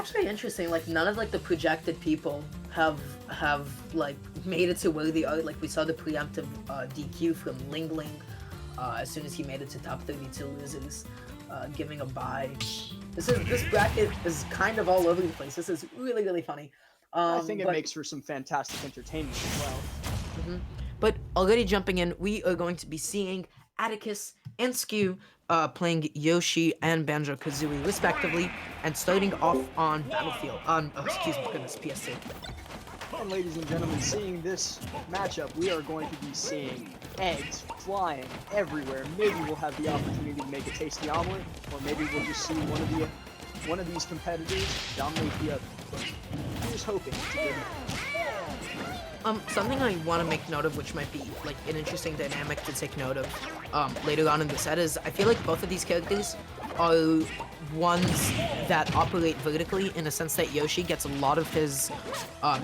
actually interesting. Like none of like the projected people have like made it to where they are. Like we saw the preemptive DQ from Ling Ling as soon as he made it to top 32 losers, giving a bye. This bracket is kind of all over the place. This is really funny. I think it makes for some fantastic entertainment as well. But already jumping in, we are going to be seeing Atticus and Skew playing Yoshi and Banjo-Kazooie respectively, and starting off on Battlefield, on, excuse me, goodness, PS2. And ladies and gentlemen, seeing this matchup, we are going to be seeing eggs flying everywhere. Maybe we'll have the opportunity to make a tasty omelet, or maybe we'll just see one of these competitors dominate the other. But here's hoping. Something I want to make note of, which might be like an interesting dynamic to take note of later on in the set, is I feel like both of these characters are ones that operate vertically, in a sense that Yoshi gets a lot of his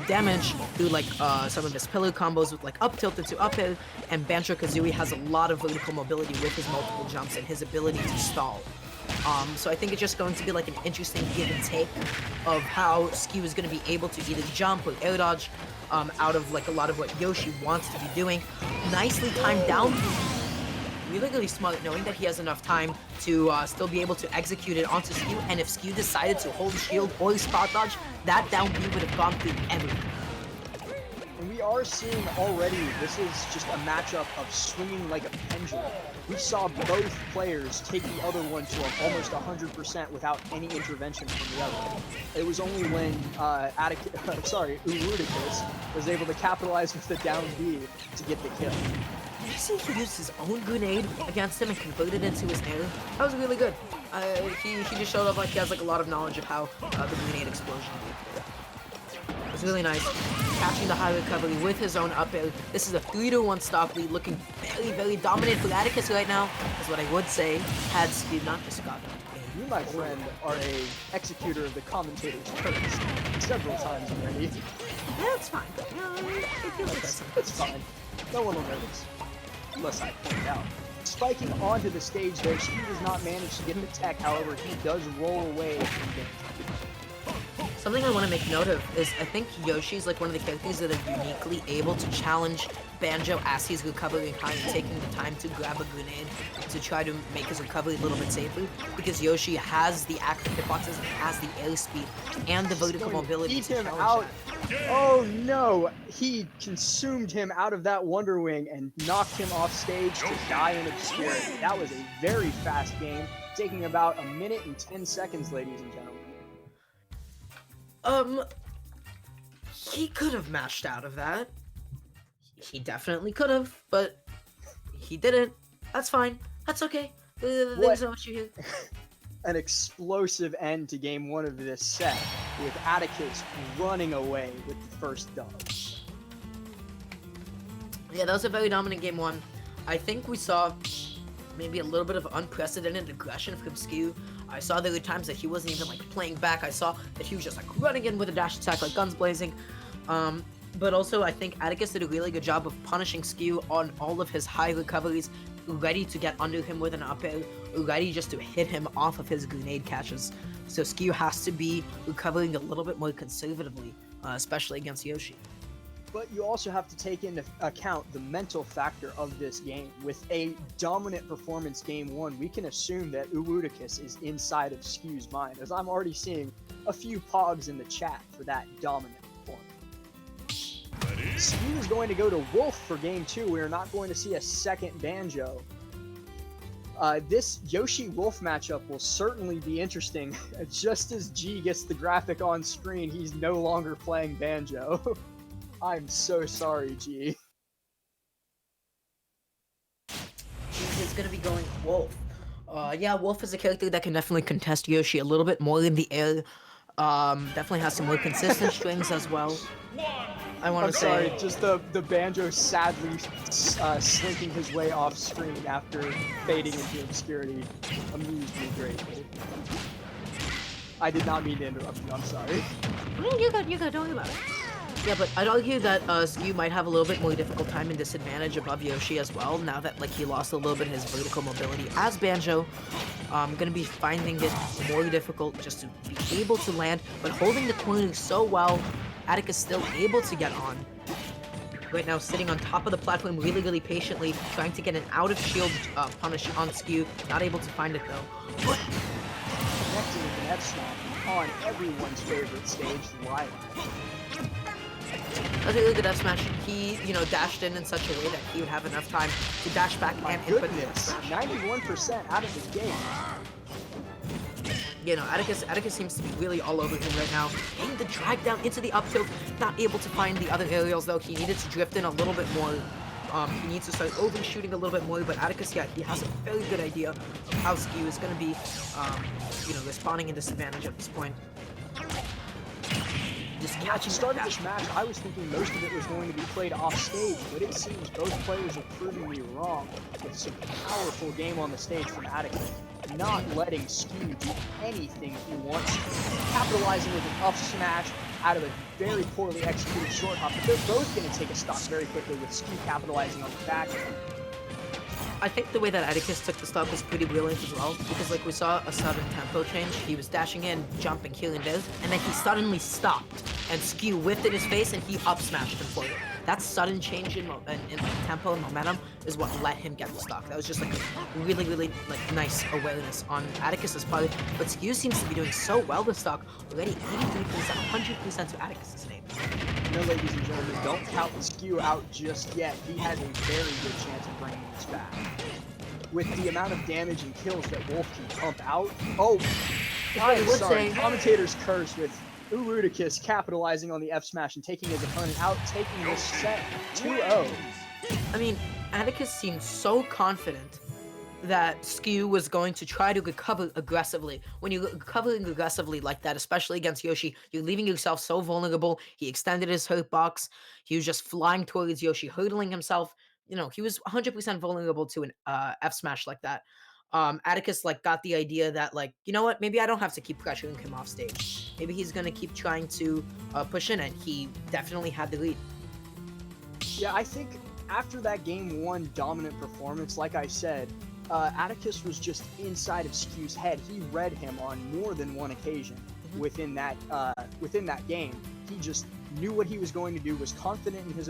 damage through like some of his pillar combos with like up tilt into up air, and Banjo-Kazooie has a lot of vertical mobility with his multiple jumps and his ability to stall. So I think it's just going to be like an interesting give and take of how Skew is going to be able to either jump or air dodge out of like a lot of what Yoshi wants to be doing. Nicely timed down. Really smart, knowing that he has enough time to still be able to execute it onto Skew, and if Skew decided to hold shield or spot dodge, that down B would have gone through everything. And we are seeing already, this is just a matchup of swinging like a pendulum. We saw both players take the other one to almost 100% without any intervention from the other. It was only when Atticus was able to capitalize with the down B to get the kill. Did you see he used his own grenade against him and converted it into his air? That was really good. He just showed off like he has like a lot of knowledge of how the grenade explosion worked. It was really nice. Catching the high recovery with his own up air. This is a 3-1 stock lead, looking very dominant for Atticus right now, is what I would say, had Skew not just gotten. You, my friend, are a executor of the commentator's curse several times already. Yeah, it's fine. It's fine. No one will notice. Unless I point it out. Spiking onto the stage there, Skew does not manage to get the tech, however, he does roll away from the Something I want to make note of is I think Yoshi's like one of the characters that are uniquely able to challenge Banjo as he's recovering high and taking the time to grab a grenade to try to make his recovery a little bit safer, because Yoshi has the active hitboxes and has the airspeed and the vertical mobility eat to him challenge out. that. Oh no! He consumed him out of that Wonder Wing and knocked him off stage to die in obscurity. That was a very fast game, taking about 1 minute and 10 seconds, ladies and gentlemen. He could have mashed out of that. He definitely could have, but he didn't. That's fine. That's okay. There's no issue here. An explosive end to game 1 of this set, with Atticus running away with the first dub. Yeah, that was a very dominant game 1. I think we saw maybe a little bit of unprecedented aggression from Skew. I saw there were times that he wasn't even like playing back. I saw that he was just like running in with a dash attack, like guns blazing. But also I think Atticus did a really good job of punishing Skew on all of his high recoveries, ready to get under him with an up air, ready just to hit him off of his grenade catches. So Skew has to be recovering a little bit more conservatively, especially against Yoshi. But you also have to take into account the mental factor of this game. With a dominant performance game 1, we can assume that Atticus is inside of Skew's mind, as I'm already seeing a few pogs in the chat for that dominant performance. Skew is going to go to Wolf for game 2. We are not going to see a second Banjo. This Yoshi-Wolf matchup will certainly be interesting. Just as G gets the graphic on screen, he's no longer playing Banjo. I'm so sorry, G. He's gonna be going Wolf. Yeah, Wolf is a character that can definitely contest Yoshi a little bit more in the air. Definitely has some more consistent strings as well. I want to say. Sorry, just the Banjo sadly slinking his way off screen after fading into obscurity amused me greatly. I did not mean to interrupt you, I'm sorry. You're good, don't worry about it. Yeah, but I'd argue that Skew might have a little bit more difficult time and disadvantage above Yoshi as well, now that like he lost a little bit of his vertical mobility as Banjo. Gonna be finding it more difficult just to be able to land, but holding the corner so well, Atticus still able to get on. Right now sitting on top of the platform really patiently, trying to get an out of shield punish on Skew, not able to find it though. But Connecting with an F smash on everyone's favorite stage, Live. that's a really good F smash. He, dashed in such a way that he would have enough time to dash back My and input the F goodness, smash. 91% out of the game. Atticus seems to be really all over him right now. Getting the drag down into the up tilt, not able to find the other aerials though. He needed to drift in a little bit more. He needs to start overshooting a little bit more, but Atticus, yeah, he has a very good idea of how Skew is going to be, responding in disadvantage at this point. Just At the catching start that of this dash. match, I was thinking most of it was going to be played off stage, but it seems both players are proving me wrong with some powerful game on the stage from Atticus, not letting Skew do anything he wants, capitalizing with an up smash out of a very poorly executed short hop, but they're both going to take a stock very quickly with Skew capitalizing on the back. I think the way that Atticus took the stock was pretty brilliant as well, because like we saw a sudden tempo change. He was dashing in, jumping, healing those, and then he suddenly stopped, and Skew whiffed in his face, and he up smashed him for it. That sudden change in tempo and momentum is what let him get the stock. That was just like a really nice awareness on Atticus's part, but Skew seems to be doing so well this stock, already 83%, 100% to Atticus's name. No, ladies and gentlemen, don't count Skew out just yet. He has a very good chance of bringing this back. With the amount of damage and kills that Wolf can pump out. Oh, I'm would sorry. say- Commentator's curse with Atticus capitalizing on the F smash and taking his opponent out, taking this set 2-0. I mean, Atticus seemed so confident that Skew was going to try to recover aggressively. When you're recovering aggressively like that, especially against Yoshi, you're leaving yourself so vulnerable. He extended his hurt box. He was just flying towards Yoshi, hurdling himself. He was 100% vulnerable to an F smash like that. Atticus got the idea that you know what, maybe I don't have to keep pressuring him off stage. Maybe he's gonna keep trying to push in, and he definitely had the lead. Yeah, I think after that game 1 dominant performance, like I said, Atticus was just inside of Skew's head. He read him on more than one occasion within that game. He just knew what he was going to do, was confident in his own